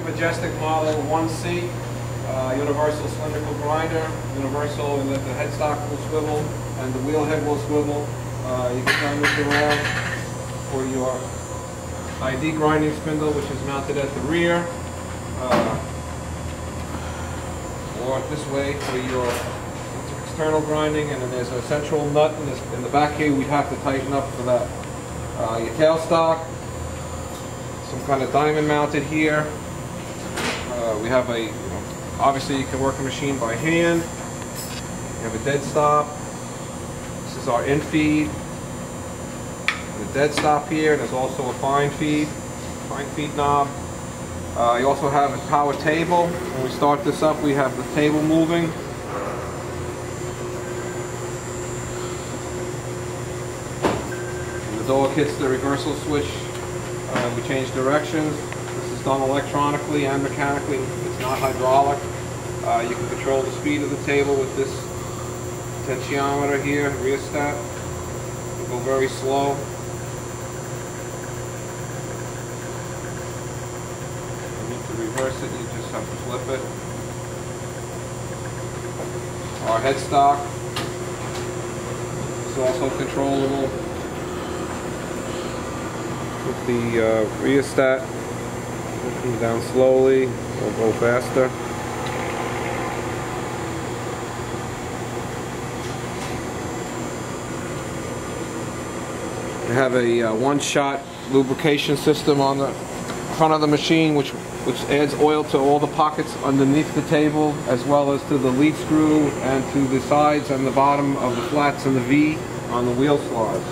Parker-Majestic model 1C, universal cylindrical grinder, universal in that the headstock will swivel and the wheel head will swivel. You can turn this around for your ID grinding spindle, which is mounted at the rear, or this way for your external grinding, and then there's a central nut in the back here we'd have to tighten up for that. Your tailstock, some kind of diamond mounted here. We have a, obviously you can work a machine by hand. You have a dead stop. This is our in feed. The dead stop here. There's also a fine feed knob. You also have a power table. When we start this up, we have the table moving. When the dog hits the reversal switch, we change directions. This is done electronically and mechanically. It's not hydraulic. You can control the speed of the table with this potentiometer here, rheostat. You go very slow. You need to reverse it, you just have to flip it. Our headstock is also controllable with the rheostat. Looking down slowly, we'll go faster. We have a one-shot lubrication system on the front of the machine, which adds oil to all the pockets underneath the table, as well as to the lead screw and to the sides and the bottom of the flats and the V on the wheel slides.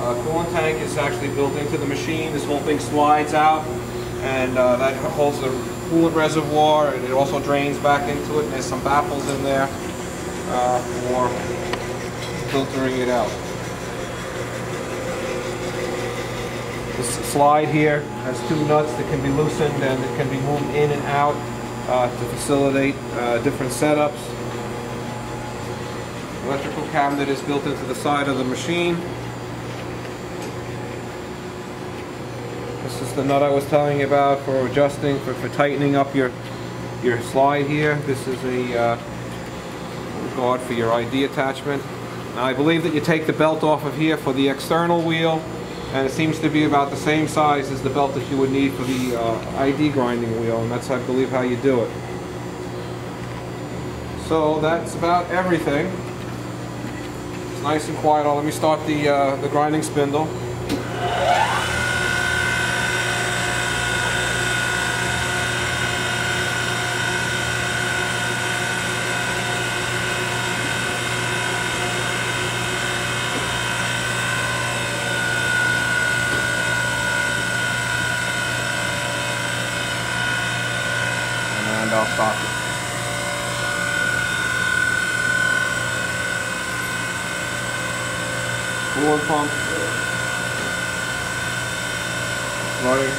Coolant tank is actually built into the machine. This whole thing slides out, and that holds the coolant reservoir, and it also drains back into it, and there's some baffles in there for filtering it out. This slide here has two nuts that can be loosened and it can be moved in and out to facilitate different setups. Electrical cabinet is built into the side of the machine. This is the nut I was telling you about for adjusting, for tightening up your slide here. This is a guard for your ID attachment. Now I believe that you take the belt off of here for the external wheel, and it seems to be about the same size as the belt that you would need for the ID grinding wheel, and that's, I believe, how you do it. So that's about everything. It's nice and quiet. Let me start the grinding spindle. And I'll stop it. Coolant pump running.